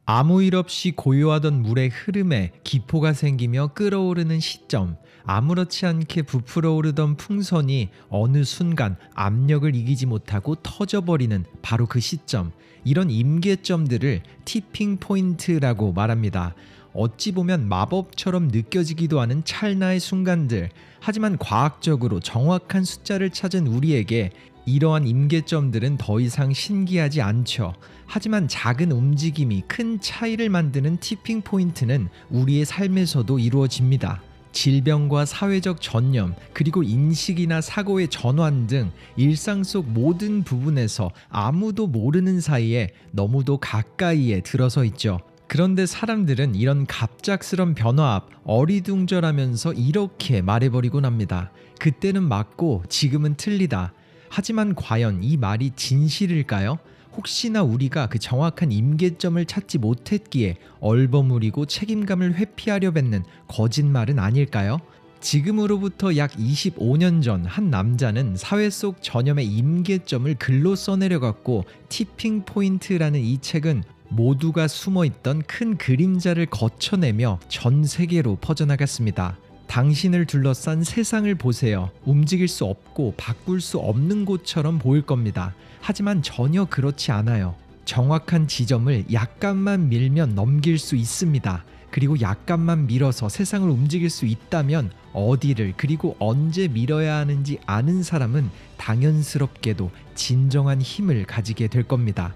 아무 일 없이 고요하던 물의 흐름에 기포가 생기며 끓어오르는 시점, 아무렇지 않게 부풀어 오르던 풍선이 어느 순간 압력을 이기지 못하고 터져버리는 바로 그 시점, 이런 임계점들을 티핑 포인트라고 말합니다. 어찌 보면 마법처럼 느껴지기도 하는 찰나의 순간들, 하지만 과학적으로 정확한 숫자를 찾은 우리에게 이러한 임계점들은 더 이상 신기하지 않죠. 하지만 작은 움직임이 큰 차이를 만드는 티핑 포인트는 우리의 삶에서도 이루어집니다. 질병과 사회적 전염, 그리고 인식이나 사고의 전환 등 일상 속 모든 부분에서 아무도 모르는 사이에 너무도 가까이에 들어서 있죠. 그런데 사람들은 이런 갑작스런 변화 앞 어리둥절하면서 이렇게 말해버리곤 합니다. 그때는 맞고 지금은 틀리다. 하지만 과연 이 말이 진실일까요? 혹시나 우리가 그 정확한 임계점을 찾지 못했기에 얼버무리고 책임감을 회피하려 뱉는 거짓말은 아닐까요? 지금으로부터 약 25년 전 한 남자는 사회 속 전염의 임계점을 글로 써내려갔고, 티핑 포인트라는 이 책은 모두가 숨어있던 큰 그림자를 거쳐내며 전 세계로 퍼져나갔습니다. 당신을 둘러싼 세상을 보세요. 움직일 수 없고 바꿀 수 없는 곳처럼 보일 겁니다. 하지만 전혀 그렇지 않아요. 정확한 지점을 약간만 밀면 넘길 수 있습니다. 그리고 약간만 밀어서 세상을 움직일 수 있다면 어디를 그리고 언제 밀어야 하는지 아는 사람은 당연스럽게도 진정한 힘을 가지게 될 겁니다.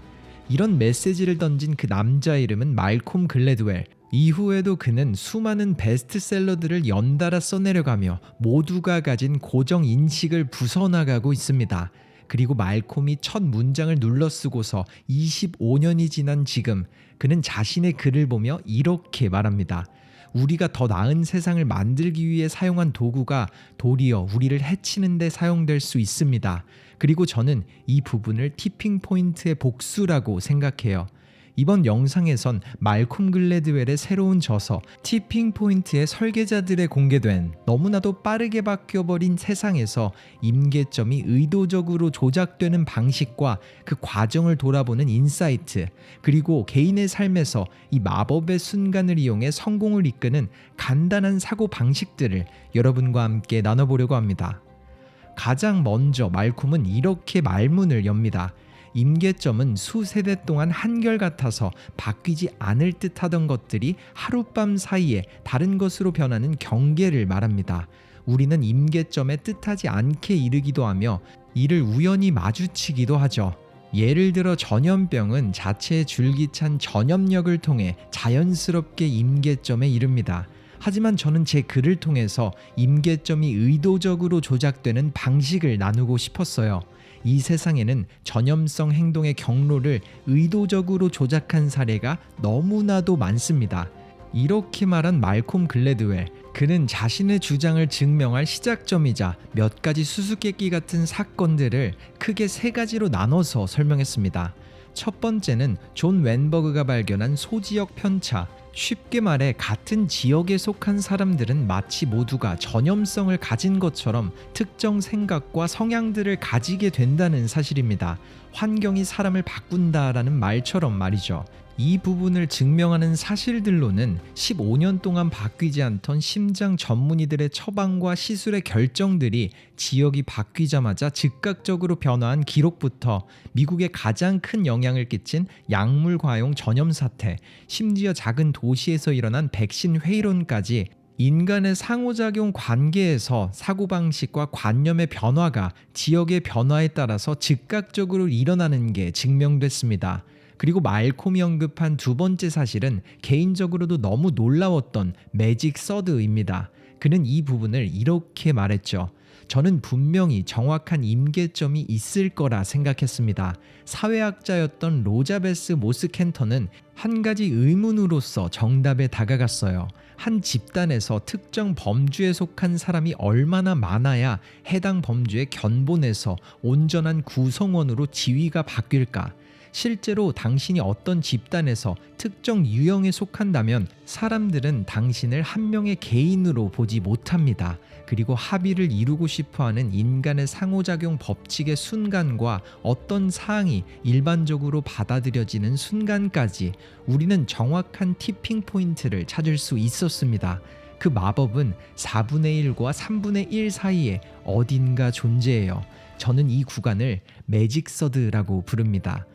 이런 메시지를 던진 그 남자 이름은 말콤 글래드웰. 이후에도 그는 수많은 베스트셀러들을 연달아 써내려가며 모두가 가진 고정 인식을 부숴나가고 있습니다. 그리고 말콤이 첫 문장을 눌러쓰고서 25년이 지난 지금, 그는 자신의 글을 보며 이렇게 말합니다. 우리가 더 나은 세상을 만들기 위해 사용한 도구가 도리어 우리를 해치는 데 사용될 수 있습니다. 그리고 저는 이 부분을 티핑 포인트의 복수라고 생각해요. 이번 영상에선 말콤 글래드웰의 새로운 저서 티핑 포인트의 설계자들에 공개된 너무나도 빠르게 바뀌어버린 세상에서 임계점이 의도적으로 조작되는 방식과 그 과정을 돌아보는 인사이트, 그리고 개인의 삶에서 이 마법의 순간을 이용해 성공을 이끄는 간단한 사고 방식들을 여러분과 함께 나눠보려고 합니다. 가장 먼저 말콤은 이렇게 말문을 엽니다. 임계점은 수세대 동안 한결같아서 바뀌지 않을 듯 하던 것들이 하룻밤 사이에 다른 것으로 변하는 경계를 말합니다. 우리는 임계점에 뜻하지 않게 이르기도 하며 이를 우연히 마주치기도 하죠. 예를 들어 전염병은 자체의 줄기찬 전염력을 통해 자연스럽게 임계점에 이릅니다. 하지만 저는 제 글을 통해서 임계점이 의도적으로 조작되는 방식을 나누고 싶었어요. 이 세상에는 전염성 행동의 경로를 의도적으로 조작한 사례가 너무나도 많습니다. 이렇게 말한 말콤 글래드웰, 그는 자신의 주장을 증명할 시작점이자 몇 가지 수수께끼 같은 사건들을 크게 세 가지로 나눠서 설명했습니다. 첫 번째는 존 웬버그가 발견한 소지역 편차. 쉽게 말해 같은 지역에 속한 사람들은 마치 모두가 전염성을 가진 것처럼 특정 생각과 성향들을 가지게 된다는 사실입니다. 환경이 사람을 바꾼다라는 말처럼 말이죠. 이 부분을 증명하는 사실들로는 15년 동안 바뀌지 않던 심장 전문의들의 처방과 시술의 결정들이 지역이 바뀌자마자 즉각적으로 변화한 기록부터 미국에 가장 큰 영향을 끼친 약물 과용 전염 사태, 심지어 작은 도시에서 일어난 백신 회의론까지 인간의 상호작용 관계에서 사고방식과 관념의 변화가 지역의 변화에 따라서 즉각적으로 일어나는 게 증명됐습니다. 그리고 말콤이 언급한 두 번째 사실은 개인적으로도 너무 놀라웠던 매직 서드입니다. 그는 이 부분을 이렇게 말했죠. 저는 분명히 정확한 임계점이 있을 거라 생각했습니다. 사회학자였던 로자베스 모스켄터는 한 가지 의문으로서 정답에 다가갔어요. 한 집단에서 특정 범주에 속한 사람이 얼마나 많아야 해당 범주의 견본에서 온전한 구성원으로 지위가 바뀔까? 실제로 당신이 어떤 집단에서 특정 유형에 속한다면 사람들은 당신을 한 명의 개인으로 보지 못합니다. 그리고 합의를 이루고 싶어하는 인간의 상호작용 법칙의 순간과 어떤 사항이 일반적으로 받아들여지는 순간까지 우리는 정확한 티핑 포인트를 찾을 수 있었습니다. 그 마법은 4분의 1과 3분의 1 사이에 어딘가 존재해요. 저는 이 구간을 매직 서드라고 부릅니다.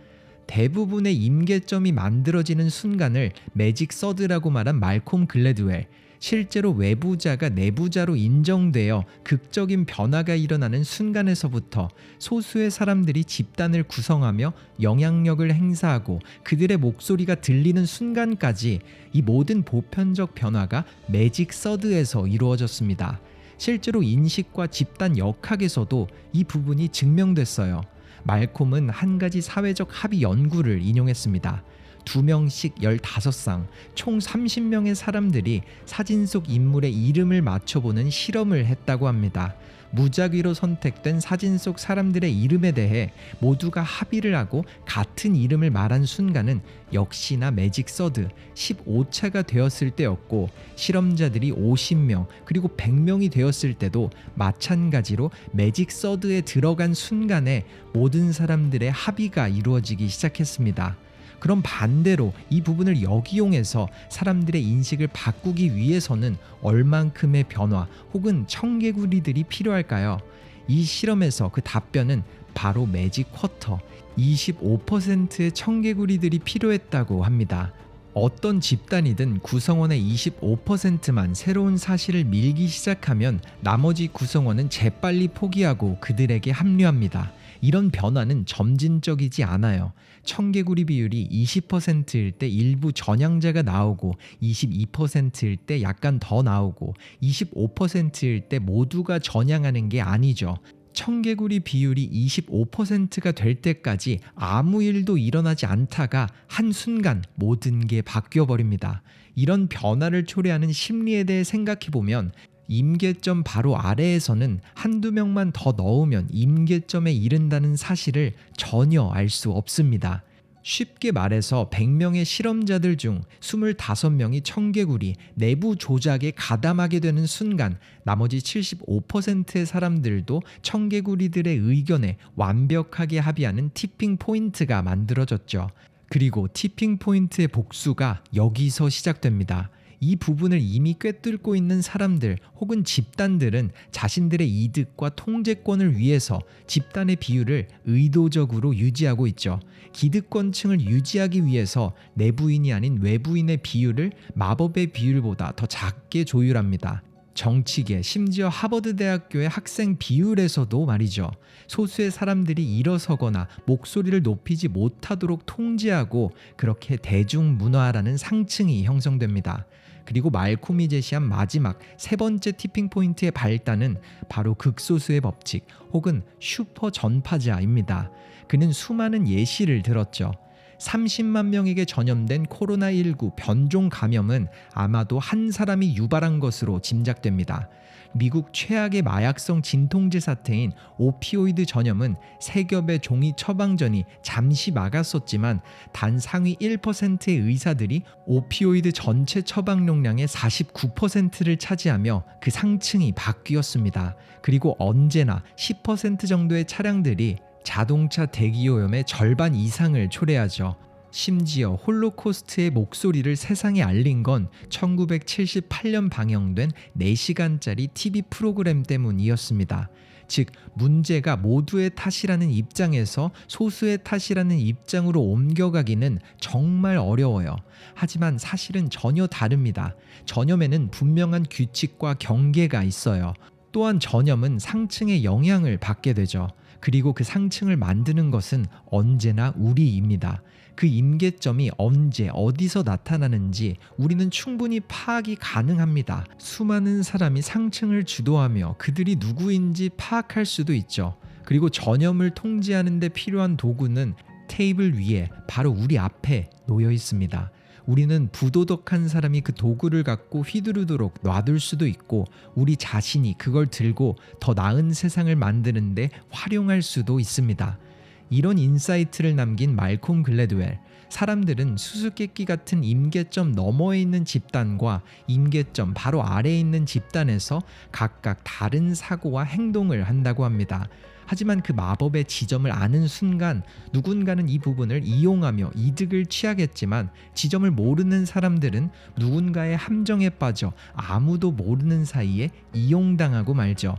대부분의 임계점이 만들어지는 순간을 매직 서드라고 말한 말콤 글래드웰. 실제로 외부자가 내부자로 인정되어 극적인 변화가 일어나는 순간에서부터 소수의 사람들이 집단을 구성하며 영향력을 행사하고 그들의 목소리가 들리는 순간까지 이 모든 보편적 변화가 매직 서드에서 이루어졌습니다. 실제로 인식과 집단 역학에서도 이 부분이 증명됐어요. 말콤은 한 가지 사회적 합의 연구를 인용했습니다. 2명씩 15쌍, 총 30명의 사람들이 사진 속 인물의 이름을 맞춰보는 실험을 했다고 합니다. 무작위로 선택된 사진 속 사람들의 이름에 대해 모두가 합의를 하고 같은 이름을 말한 순간은 역시나 매직 서드 15차가 되었을 때였고, 실험자들이 50명 그리고 100명이 되었을 때도 마찬가지로 매직 서드에 들어간 순간에 모든 사람들의 합의가 이루어지기 시작했습니다. 그럼 반대로 이 부분을 역이용해서 사람들의 인식을 바꾸기 위해서는 얼만큼의 변화 혹은 청개구리들이 필요할까요? 이 실험에서 그 답변은 바로 매직 쿼터, 25%의 청개구리들이 필요했다고 합니다. 어떤 집단이든 구성원의 25%만 새로운 사실을 밀기 시작하면 나머지 구성원은 재빨리 포기하고 그들에게 합류합니다. 이런 변화는 점진적이지 않아요. 청개구리 비율이 20%일 때 일부 전향자가 나오고 22%일 때 약간 더 나오고 25%일 때 모두가 전향하는 게 아니죠. 청개구리 비율이 25%가 될 때까지 아무 일도 일어나지 않다가 한순간 모든 게 바뀌어버립니다. 이런 변화를 초래하는 심리에 대해 생각해보면 임계점 바로 아래에서는 한두 명만 더 넣으면 임계점에 이른다는 사실을 전혀 알 수 없습니다. 쉽게 말해서 100명의 실험자들 중 25명이 청개구리 내부 조작에 가담하게 되는 순간 나머지 75%의 사람들도 청개구리들의 의견에 완벽하게 합의하는 티핑 포인트가 만들어졌죠. 그리고 티핑 포인트의 복수가 여기서 시작됩니다. 이 부분을 이미 꿰뚫고 있는 사람들 혹은 집단들은 자신들의 이득과 통제권을 위해서 집단의 비율을 의도적으로 유지하고 있죠. 기득권층을 유지하기 위해서 내부인이 아닌 외부인의 비율을 마법의 비율보다 더 작게 조율합니다. 정치계, 심지어 하버드 대학교의 학생 비율에서도 말이죠. 소수의 사람들이 일어서거나 목소리를 높이지 못하도록 통제하고 그렇게 대중문화라는 상층이 형성됩니다. 그리고 말콤이 제시한 마지막 세 번째 티핑 포인트의 발단은 바로 극소수의 법칙 혹은 슈퍼 전파자입니다. 그는 수많은 예시를 들었죠. 30만 명에게 전염된 코로나19 변종 감염은 아마도 한 사람이 유발한 것으로 짐작됩니다. 미국 최악의 마약성 진통제 사태인 오피오이드 전염은 세 겹의 종이 처방전이 잠시 막았었지만 단 상위 1%의 의사들이 오피오이드 전체 처방용량의 49%를 차지하며 그 상층이 바뀌었습니다. 그리고 언제나 10% 정도의 차량들이 자동차 대기오염의 절반 이상을 초래하죠. 심지어 홀로코스트의 목소리를 세상에 알린 건 1978년 방영된 4시간짜리 TV 프로그램 때문이었습니다. 즉, 문제가 모두의 탓이라는 입장에서 소수의 탓이라는 입장으로 옮겨가기는 정말 어려워요. 하지만 사실은 전혀 다릅니다. 전염에는 분명한 규칙과 경계가 있어요. 또한 전염은 상층의 영향을 받게 되죠. 그리고 그 상층을 만드는 것은 언제나 우리입니다. 그 임계점이 언제 어디서 나타나는지 우리는 충분히 파악이 가능합니다. 수많은 사람이 상층을 주도하며 그들이 누구인지 파악할 수도 있죠. 그리고 전염을 통제하는 데 필요한 도구는 테이블 위에 바로 우리 앞에 놓여 있습니다. 우리는 부도덕한 사람이 그 도구를 갖고 휘두르도록 놔둘 수도 있고 우리 자신이 그걸 들고 더 나은 세상을 만드는데 활용할 수도 있습니다. 이런 인사이트를 남긴 말콤 글래드웰. 사람들은 수수께끼 같은 임계점 너머에 있는 집단과 임계점 바로 아래에 있는 집단에서 각각 다른 사고와 행동을 한다고 합니다. 하지만 그 마법의 지점을 아는 순간 누군가는 이 부분을 이용하며 이득을 취하겠지만, 지점을 모르는 사람들은 누군가의 함정에 빠져 아무도 모르는 사이에 이용당하고 말죠.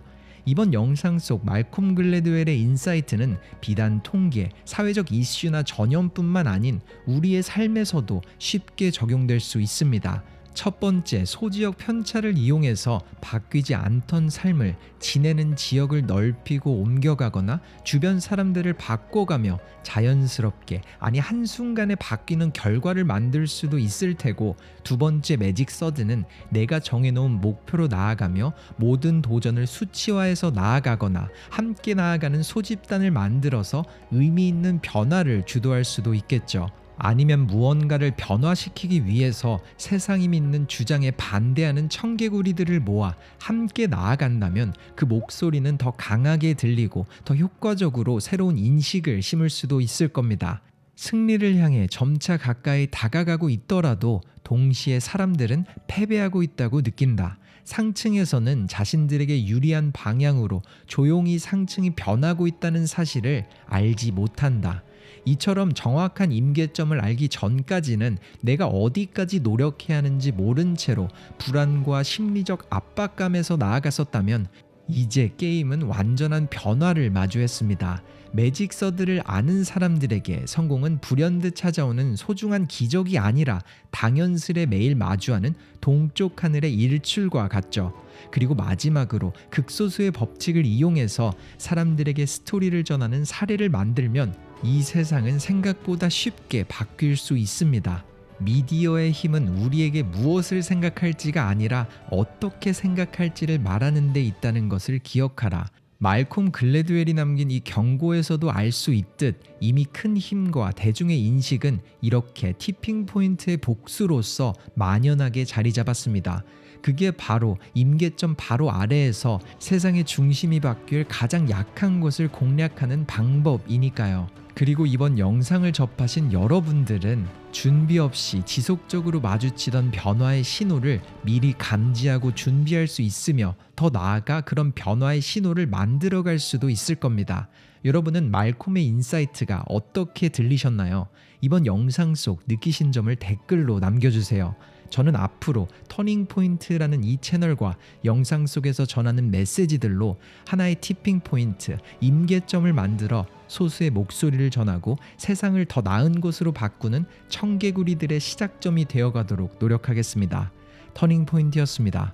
이번 영상 속 말콤 글래드웰의 인사이트는 비단 통계, 사회적 이슈나 전염뿐만 아닌 우리의 삶에서도 쉽게 적용될 수 있습니다. 첫 번째, 소지역 편차를 이용해서 바뀌지 않던 삶을 지내는 지역을 넓히고 옮겨가거나 주변 사람들을 바꿔가며 자연스럽게, 아니 한순간에 바뀌는 결과를 만들 수도 있을 테고, 두 번째 매직 서드는 내가 정해놓은 목표로 나아가며 모든 도전을 수치화해서 나아가거나 함께 나아가는 소집단을 만들어서 의미 있는 변화를 주도할 수도 있겠죠. 아니면 무언가를 변화시키기 위해서 세상이 믿는 주장에 반대하는 청개구리들을 모아 함께 나아간다면 그 목소리는 더 강하게 들리고 더 효과적으로 새로운 인식을 심을 수도 있을 겁니다. 승리를 향해 점차 가까이 다가가고 있더라도 동시에 사람들은 패배하고 있다고 느낀다. 상층에서는 자신들에게 유리한 방향으로 조용히 상층이 변하고 있다는 사실을 알지 못한다. 이처럼 정확한 임계점을 알기 전까지는 내가 어디까지 노력해야 하는지 모른 채로 불안과 심리적 압박감에서 나아갔었다면, 이제 게임은 완전한 변화를 마주했습니다. 매직 서드를 아는 사람들에게 성공은 불현듯 찾아오는 소중한 기적이 아니라 당연스레 매일 마주하는 동쪽 하늘의 일출과 같죠. 그리고 마지막으로 극소수의 법칙을 이용해서 사람들에게 스토리를 전하는 사례를 만들면 이 세상은 생각보다 쉽게 바뀔 수 있습니다. 미디어의 힘은 우리에게 무엇을 생각할지가 아니라 어떻게 생각할지를 말하는 데 있다는 것을 기억하라. 말콤 글래드웰이 남긴 이 경고에서도 알 수 있듯 이미 큰 힘과 대중의 인식은 이렇게 티핑 포인트의 복수로서 만연하게 자리 잡았습니다. 그게 바로 임계점 바로 아래에서 세상의 중심이 바뀔 가장 약한 곳을 공략하는 방법이니까요. 그리고 이번 영상을 접하신 여러분들은 준비 없이 지속적으로 마주치던 변화의 신호를 미리 감지하고 준비할 수 있으며, 더 나아가 그런 변화의 신호를 만들어갈 수도 있을 겁니다. 여러분은 말콤의 인사이트가 어떻게 들리셨나요? 이번 영상 속 느끼신 점을 댓글로 남겨주세요. 저는 앞으로 터닝포인트라는 이 채널과 영상 속에서 전하는 메시지들로 하나의 티핑 포인트, 임계점을 만들어 소수의 목소리를 전하고 세상을 더 나은 곳으로 바꾸는 청개구리들의 시작점이 되어가도록 노력하겠습니다. 터닝포인트였습니다.